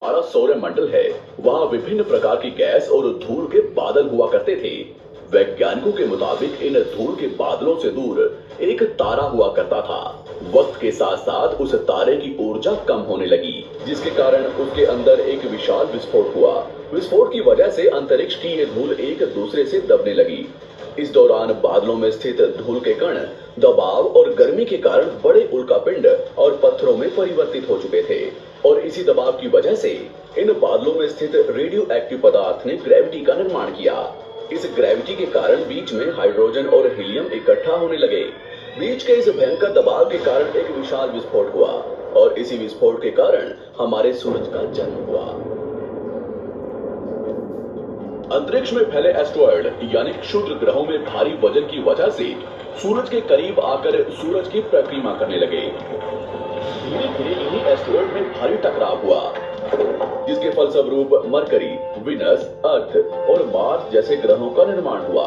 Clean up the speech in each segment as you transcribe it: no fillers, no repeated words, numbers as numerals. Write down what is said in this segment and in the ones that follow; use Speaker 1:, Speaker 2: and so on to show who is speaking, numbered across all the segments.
Speaker 1: हमारा सौरमंडल है वहाँ विभिन्न प्रकार की गैस और धूल के बादल हुआ करते थे। वैज्ञानिकों के मुताबिक इन धूल के बादलों से दूर एक तारा हुआ करता था। वक्त के साथ साथ उस तारे की ऊर्जा कम होने लगी, जिसके कारण उसके अंदर एक विशाल विस्फोट हुआ। विस्फोट की वजह से अंतरिक्ष की ये धूल एक दूसरे से दबने लगी। इस दौरान बादलों में स्थित धूल के कण दबाव और गर्मी के कारण बड़े उल्कापिंड और पत्थरों में परिवर्तित हो चुके थे और इसी दबाव की वजह से इन बादलों में स्थित रेडियो एक्टिव पदार्थ ने ग्रेविटी का निर्माण किया। इस ग्रेविटी के कारण बीच में हाइड्रोजन और हीलियम इकट्ठा होने लगे। बीच के इस भयंकर दबाव के कारण एक विशाल विस्फोट हुआ और इसी विस्फोट के कारण हमारे सूरज का जन्म हुआ। अंतरिक्ष में फैले एस्टेरॉयड यानी क्षुद्र ग्रहों में भारी वजन की वजह से सूरज के करीब आकर सूरज की परिक्रमा करने लगे। धीरे धीरे इन्हीं एस्टेरॉयड में भारी टकराव हुआ, जिसके फलस्वरूप मरकरी, विनस, अर्थ और मार्स जैसे ग्रहों का निर्माण हुआ।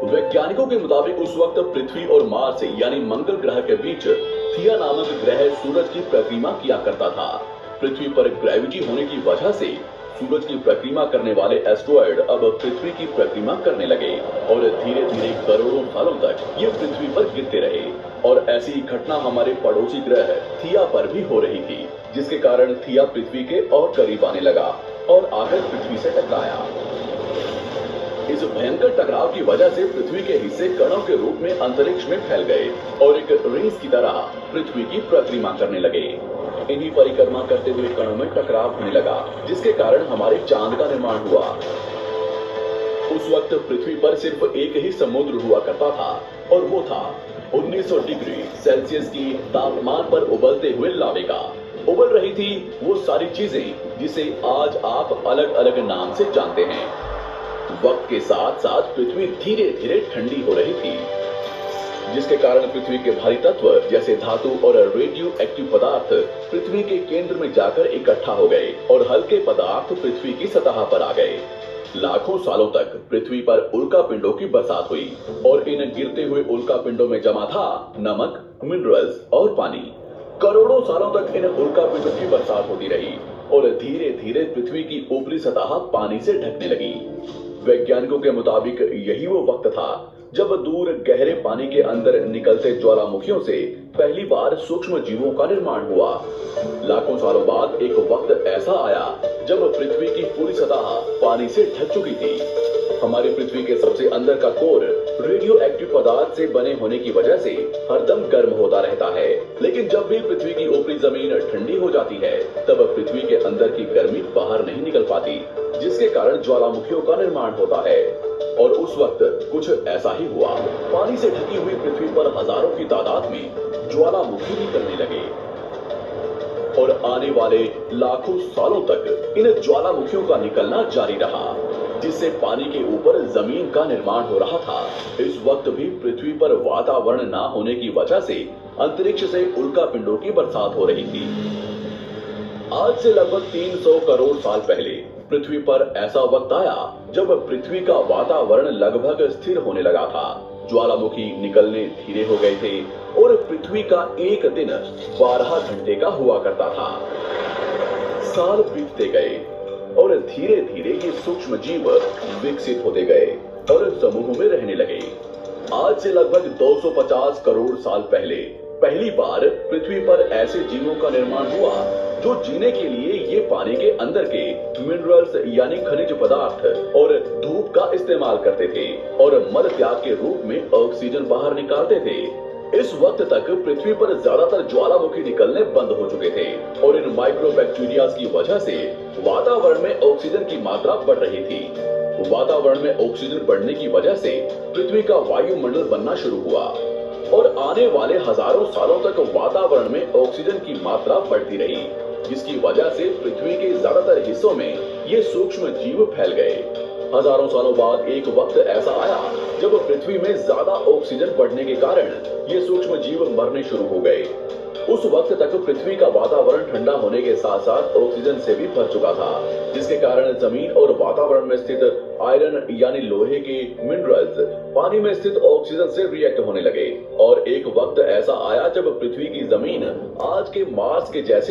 Speaker 1: वैज्ञानिकों के मुताबिक उस वक्त पृथ्वी और मार्स यानी मंगल ग्रह के बीच थिया नामक ग्रह सूरज की परिक्रमा किया करता था। पृथ्वी पर ग्रेविटी होने की वजह से सूरज की परिक्रमा करने वाले एस्टेरॉयड अब पृथ्वी की परिक्रमा करने लगे और धीरे धीरे करोड़ों सालों तक ये पृथ्वी पर गिरते रहे। और ऐसी घटना हमारे पड़ोसी ग्रह थिया पर भी हो रही थी, जिसके कारण थिया पृथ्वी के और करीब आने लगा और आकर पृथ्वी से टकराया। इस भयंकर टकराव की वजह से पृथ्वी के हिस्से कणों के रूप में अंतरिक्ष में फैल गए और एक रेस की तरह पृथ्वी की परिक्रमा करने लगे। इन्हीं परिक्रमा करते हुए कणों में टकराव होने लगा, जिसके कारण हमारे चांद का निर्माण हुआ। उस वक्त पृथ्वी पर सिर्फ एक ही समुद्र हुआ करता था और वो था 1900 डिग्री सेल्सियस की तापमान पर उबलते हुए लावे का। उबल रही थी वो सारी चीजें जिसे आज आप अलग अलग नाम से जानते हैं। वक्त के साथ साथ पृथ्वी धीरे धीरे ठंडी हो रही थी, जिसके कारण पृथ्वी के भारी तत्व जैसे धातु और रेडियो एक्टिव पदार्थ पृथ्वी के केंद्र में जाकर इकट्ठा हो गए और हल्के पदार्थ पृथ्वी की सतह पर आ गए। लाखों सालों तक पृथ्वी पर उल्कापिंडों की बरसात हुई और इन गिरते हुए उल्कापिंडों में जमा था नमक, मिनरल्स और पानी। करोड़ों सालों तक इन उल्कापिंडों की बरसात होती रही और धीरे धीरे पृथ्वी की ऊपरी सतह पानी से ढकने लगी। वैज्ञानिकों के मुताबिक यही वो वक्त था जब दूर गहरे पानी के अंदर निकलते ज्वालामुखियों से पहली बार सूक्ष्म जीवों का निर्माण हुआ। लाखों सालों बाद एक वक्त ऐसा आया जब पृथ्वी की पूरी सतह पानी से ढक चुकी थी। हमारी पृथ्वी के सबसे अंदर का कोर रेडियो एक्टिव पदार्थ से बने होने की वजह से हरदम गर्म होता रहता है, लेकिन जब भी पृथ्वी की ऊपरी जमीन ठंडी हो जाती है तब पृथ्वी के अंदर की गर्मी बाहर नहीं निकल पाती, जिसके कारण ज्वालामुखियों का निर्माण होता है। और उस वक्त कुछ ऐसा ही हुआ। पानी से ढकी हुई पृथ्वी पर हजारों की तादाद में ज्वालामुखी निकलने लगे और आने वाले लाखों सालों तक इन ज्वालामुखियों का निकलना जारी रहा, जिससे पानी के ऊपर जमीन का निर्माण हो रहा था। इस वक्त भी पृथ्वी पर वातावरण न होने की वजह से अंतरिक्ष से उल्कापिंडों की बरसात हो रही थी। आज से लगभग 300 करोड़ साल पहले पृथ्वी पर ऐसा वक्त आया जब पृथ्वी का वातावरण लगभग स्थिर होने लगा था। ज्वालामुखी निकलने धीरे हो गए थे और पृथ्वी का एक दिन 12 घंटे का हुआ करता था। साल बीतते गए और धीरे धीरे ये सूक्ष्म जीव विकसित होते गए और समूह में रहने लगे। आज से लगभग 250 करोड़ साल पहले पहली बार पृथ्वी पर ऐसे जीवों का निर्माण हुआ जो जीने के लिए ये पानी के अंदर के मिनरल्स यानी खनिज पदार्थ और धूप का इस्तेमाल करते थे और मल त्याग के रूप में ऑक्सीजन बाहर निकालते थे। इस वक्त तक पृथ्वी पर ज्यादातर ज्वालामुखी निकलने बंद हो चुके थे और इन माइक्रोबैक्टीरिया की वजह से वातावरण में ऑक्सीजन की मात्रा बढ़ रही थी। वातावरण में ऑक्सीजन बढ़ने की वजह से पृथ्वी का वायुमंडल बनना शुरू हुआ और आने वाले हजारों सालों तक वातावरण में ऑक्सीजन की मात्रा बढ़ती रही, जिसकी वजह से पृथ्वी के ज्यादातर हिस्सों में ये सूक्ष्म जीव फैल गए। हजारों सालों बाद एक वक्त ऐसा आया जब पृथ्वी में ज्यादा ऑक्सीजन बढ़ने के कारण ये सूक्ष्म जीव मरने शुरू हो गए। उस वक्त तक पृथ्वी का वातावरण ठंडा होने के साथ साथ ऑक्सीजन से भी भर चुका था, जिसके कारण जमीन और वातावरण में स्थित आयरन यानी लोहे के मिनरल्स पानी में स्थित ऑक्सीजन से रिएक्ट होने लगे और एक वक्त ऐसा आया जब पृथ्वी की जमीन आज के मार्स के जैसे